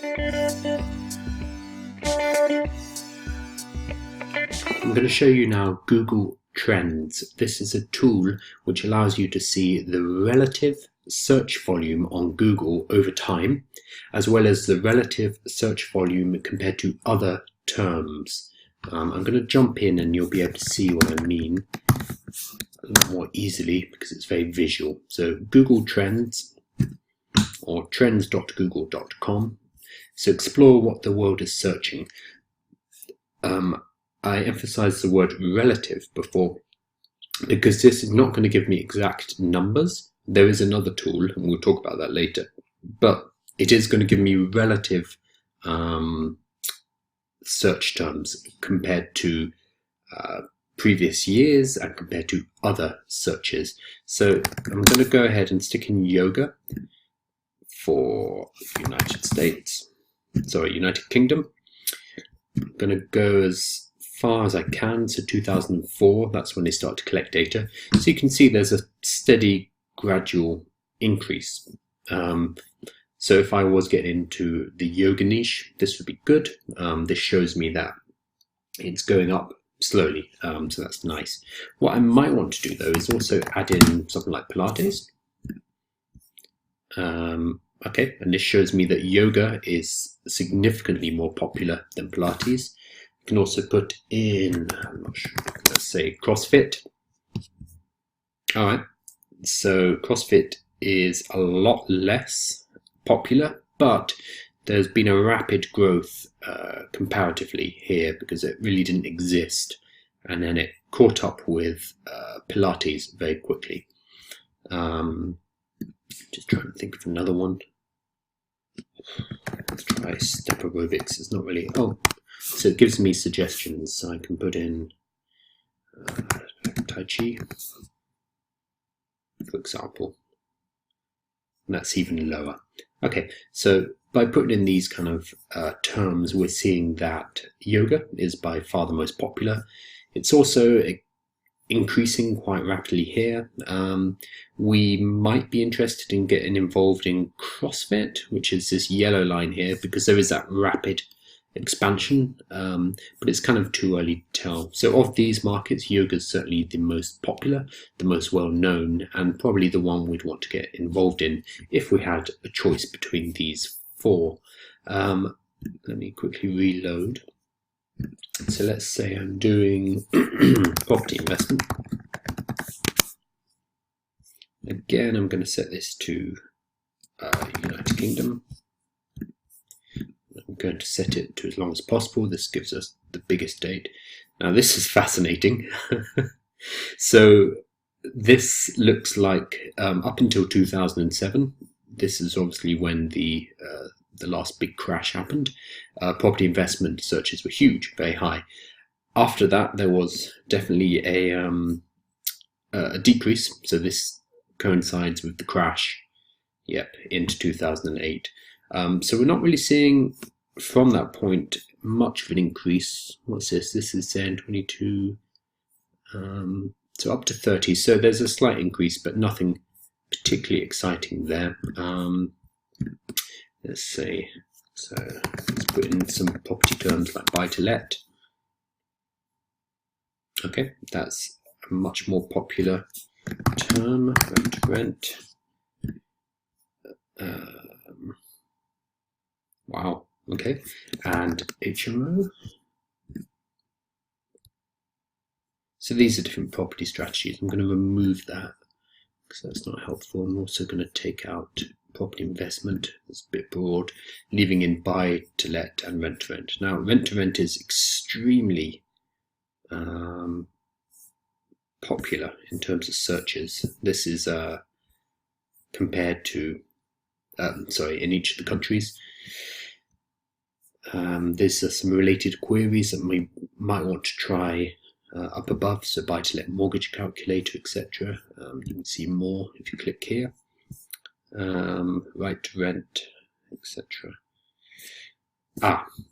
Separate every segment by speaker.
Speaker 1: I'm going to show you now Google Trends. This is a tool which allows you to see the relative search volume on Google over time, as well as the relative search volume compared to other terms. I'm going to jump in and you'll be able to see what I mean a lot more easily because it's very visual. So Google Trends, or trends.google.com. So explore what the world is searching. I emphasized the word relative before because this is not going to give me exact numbers. There is another tool, and we'll talk about that later, but it is going to give me relative search terms compared to previous years and compared to other searches. So I'm going to go ahead and stick in yoga for United Kingdom. I'm going to go as far as I can, so 2004, that's when they start to collect data. So you can see there's a steady, gradual increase. So if I was getting into the yoga niche, this would be good. This shows me that it's going up slowly, so that's nice. What I might want to do though is also add in something like Pilates. Okay, and this shows me that yoga is significantly more popular than Pilates. You can also put in, let's say, CrossFit. All right, so CrossFit is a lot less popular, but there's been a rapid growth comparatively here because it really didn't exist, and then it caught up with Pilates very quickly. Just trying to think of another one. Let's try step aerobics. It's not really, so it gives me suggestions. So I can put in Tai Chi, for example. And that's even lower. Okay, so by putting in these kind of terms, we're seeing that yoga is by far the most popular. It's also increasing quite rapidly here. We might be interested in getting involved in CrossFit, which is this yellow line here, because there is that rapid expansion, but it's kind of too early to tell. So of these markets, yoga is certainly the most popular, the most well known, and probably the one we'd want to get involved in if we had a choice between these four. Let me quickly reload. So let's say I'm doing property investment. Again, I'm going to set this to United Kingdom. I'm going to set it to as long as possible. This gives us the biggest date. Now this is fascinating. So this looks like up until 2007. This is obviously when the last big crash happened. Property investment searches were huge, very high. After that, there was definitely a decrease. So this coincides with the crash, into 2008. So we're not really seeing from that point much of an increase. What's this? This is saying 22, so up to 30. So there's a slight increase, but nothing particularly exciting there. Let's see. So let's put in some property terms like buy to let. Okay, that's a much more popular term. Rent to rent. Wow. Okay, and HMO. So these are different property strategies. I'm going to remove that because that's not helpful. I'm also going to take out property investment. It's a bit broad, leaving in buy to let and rent to rent. Now, rent to rent is extremely popular in terms of searches. This is compared to, in each of the countries. There's some related queries that we might want to try up above. So buy to let mortgage calculator, etc. You can see more if you click here. Right to rent, etc.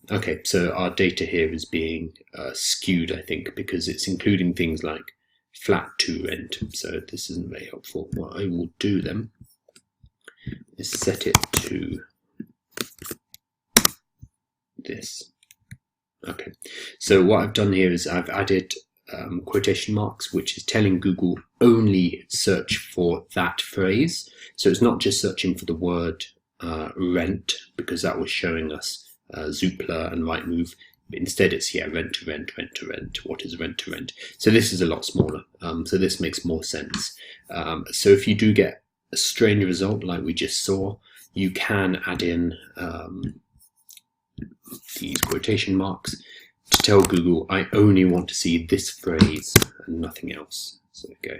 Speaker 1: Okay, so our data here is being skewed, I think, because it's including things like flat to rent, so this isn't very helpful. What I will do then is set it to this. Okay, so what I've done here is I've added quotation marks, which is telling Google only search for that phrase. So it's not just searching for the word rent, because that was showing us Zoopla and Rightmove. Instead, it's rent to rent, rent to rent. What is rent to rent? So this is a lot smaller. So this makes more sense. So if you do get a strange result like we just saw, you can add in these quotation marks to tell Google, I only want to see this phrase and nothing else. So okay,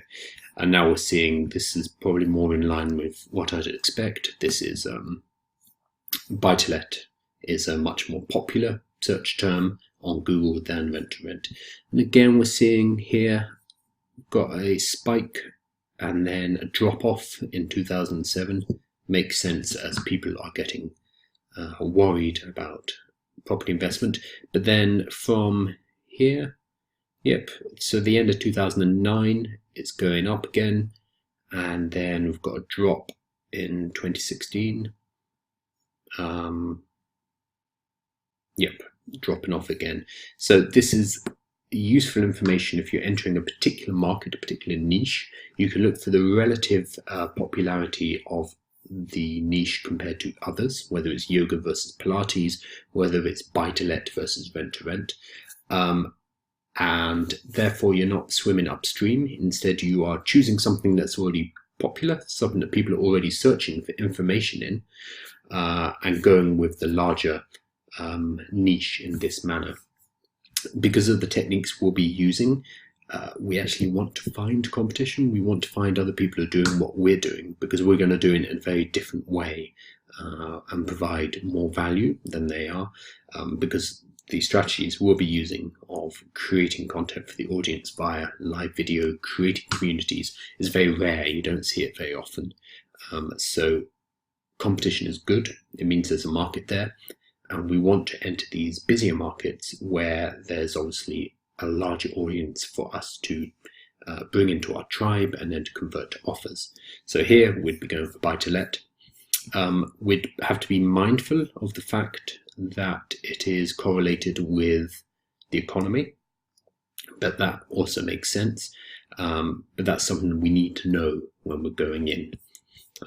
Speaker 1: and now we're seeing this is probably more in line with what I'd expect. This is buy-to-let is a much more popular search term on Google than rent to rent. And again, we're seeing here got a spike and then a drop off in 2007. Makes sense as people are getting worried about property investment. But then from here, so the end of 2009, it's going up again, and then we've got a drop in 2016. Dropping off again. So this is useful information if you're entering a particular market, a particular niche. You can look for the relative popularity of the niche compared to others, whether it's yoga versus Pilates, whether it's buy-to-let versus rent-to-rent. And therefore you're not swimming upstream. Instead, you are choosing something that's already popular, something that people are already searching for information in, and going with the larger niche in this manner. Because of the techniques we'll be using, we actually want to find competition. We want to find other people who are doing what we're doing, because we're going to do it in a very different way and provide more value than they are, because the strategies we'll be using of creating content for the audience via live video, creating communities, is very rare. You don't see it very often. So competition is good. It means there's a market there, and we want to enter these busier markets where there's obviously a larger audience for us to bring into our tribe and then to convert to offers. So here we'd be going for buy-to-let. We'd have to be mindful of the fact that it is correlated with the economy, but that also makes sense. But that's something we need to know when we're going in.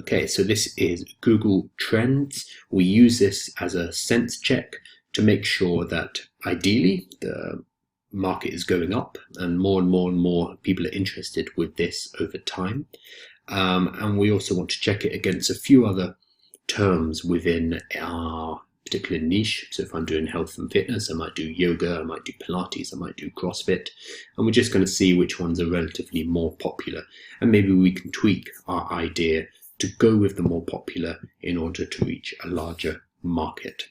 Speaker 1: Okay, so this is Google Trends. We use this as a sense check to make sure that ideally the market is going up and more people are interested with this over time. And we also want to check it against a few other terms within our particular niche. So if I'm doing health and fitness, I might do yoga, I might do Pilates, I might do CrossFit, and we're just going to see which ones are relatively more popular, and maybe we can tweak our idea to go with the more popular in order to reach a larger market.